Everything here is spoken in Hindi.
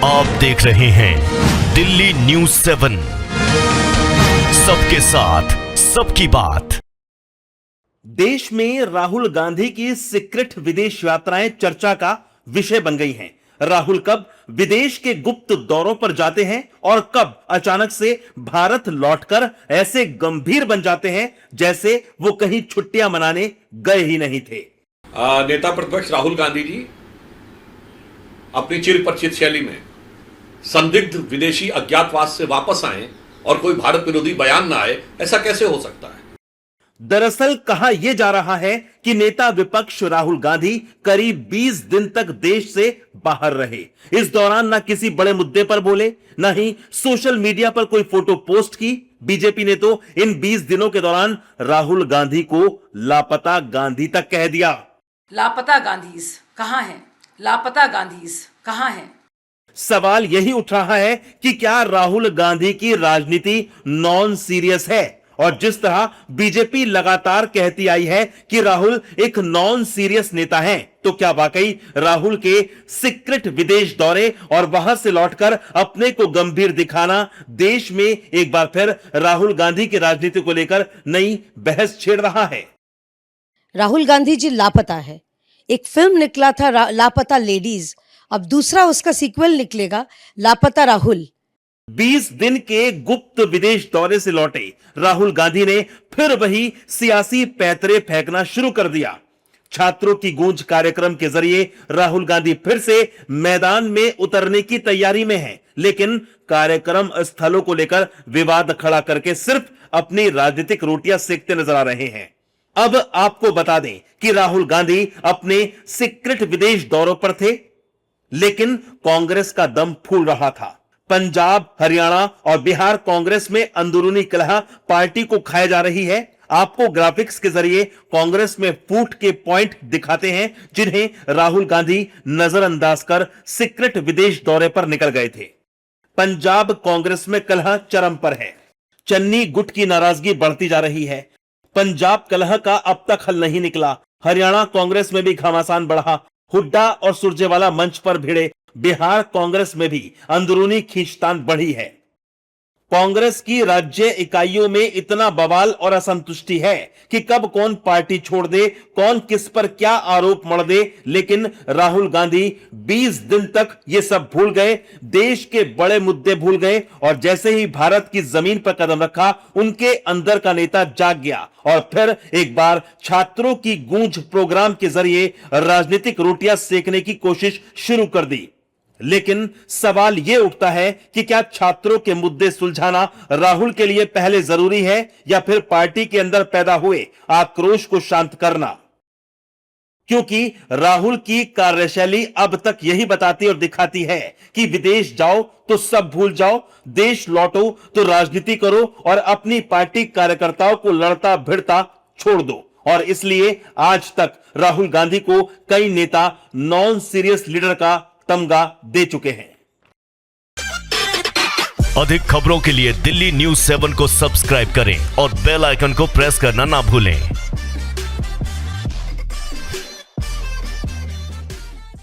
आप देख रहे हैं दिल्ली न्यूज़ 7, सबके साथ सबकी बात। देश में राहुल गांधी की सीक्रेट विदेश यात्राएं चर्चा का विषय बन गई हैं। राहुल कब विदेश के गुप्त दौरों पर जाते हैं और कब अचानक से भारत लौटकर ऐसे गंभीर बन जाते हैं जैसे वो कहीं छुट्टियां मनाने गए ही नहीं थे। नेता प्रतिपक्ष राहुल गांधी जी अपनी चिर परिचित शैली में संदिग्ध विदेशी अज्ञातवास से वापस आए और कोई भारत विरोधी बयान ना आए, ऐसा कैसे हो सकता है? दरअसल कहा यह जा रहा है कि नेता विपक्ष राहुल गांधी करीब 20 दिन तक देश से बाहर रहे। इस दौरान ना किसी बड़े मुद्दे पर बोले, ना ही सोशल मीडिया पर कोई फोटो पोस्ट की। बीजेपी ने तो इन 20 दिनों के दौरान राहुल गांधी को लापता गांधी तक कह दिया। लापता गांधीज कहां हैं? लापता गांधीज कहां हैं? सवाल यही उठ रहा है कि क्या राहुल गांधी की राजनीति नॉन सीरियस है? और जिस तरह बीजेपी लगातार कहती आई है कि राहुल एक नॉन सीरियस नेता हैं, तो क्या वाकई राहुल के सीक्रेट विदेश दौरे और वहां से लौटकर अपने को गंभीर दिखाना देश में एक बार फिर राहुल गांधी की राजनीति को लेकर नई बहस छेड़ रहा है? राहुल गांधी जी लापता है। एक फिल्म निकला था लापता लेडीज, अब दूसरा उसका सीक्वल निकलेगा लापता राहुल। 20 दिन के गुप्त विदेश दौरे से लौटे राहुल गांधी ने फिर वही सियासी पैतरे फेंकना शुरू कर दिया। छात्रों की गूंज कार्यक्रम के जरिए राहुल गांधी फिर से मैदान में उतरने की तैयारी में हैं, लेकिन कार्यक्रम स्थलों को लेकर विवाद खड़ा करके सिर्फ अपनी राजनीतिक रोटियां सेकते नजर आ रहे हैं। अब आपको बता दें कि राहुल गांधी अपने सीक्रेट विदेश दौरों पर थे, लेकिन कांग्रेस का दम फूल रहा था। पंजाब, हरियाणा और बिहार कांग्रेस में अंदरूनी कलह पार्टी को खाए जा रही है। आपको ग्राफिक्स के जरिए कांग्रेस में फूट के पॉइंट दिखाते हैं जिन्हें राहुल गांधी नजरअंदाज कर सीक्रेट विदेश दौरे पर निकल गए थे। पंजाब कांग्रेस में कलह चरम पर है। चन्नी गुट की नाराजगी बढ़ती जा रही है। पंजाब कलह का अब तक हल नहीं निकला। हरियाणा कांग्रेस में भी घमासान बढ़ा। हुड्डा और सुरजेवाला मंच पर भिड़े। बिहार कांग्रेस में भी अंदरूनी खींचतान बढ़ी है। कांग्रेस की राज्य इकाइयों में इतना बवाल और असंतुष्टि है कि कब कौन पार्टी छोड़ दे, कौन किस पर क्या आरोप मढ़ दे, लेकिन राहुल गांधी 20 दिन तक ये सब भूल गए, देश के बड़े मुद्दे भूल गए और जैसे ही भारत की जमीन पर कदम रखा, उनके अंदर का नेता जाग गया और फिर एक बार छात्रों की गूंज प्रोग्राम के जरिए राजनीतिक रोटियां सेकने की कोशिश शुरू कर दी। लेकिन सवाल यह उठता है कि क्या छात्रों के मुद्दे सुलझाना राहुल के लिए पहले जरूरी है या फिर पार्टी के अंदर पैदा हुए आक्रोश को शांत करना? क्योंकि राहुल की कार्यशैली अब तक यही बताती और दिखाती है कि विदेश जाओ तो सब भूल जाओ, देश लौटो तो राजनीति करो और अपनी पार्टी कार्यकर्ताओं को लड़ता भिड़ता छोड़ दो। और इसलिए आज तक राहुल गांधी को कई नेता नॉन सीरियस लीडर का तमगा दे चुके हैं। अधिक खबरों के लिए दिल्ली न्यूज़ 7 को सब्सक्राइब करें और बेल आइकन को प्रेस करना ना भूलें।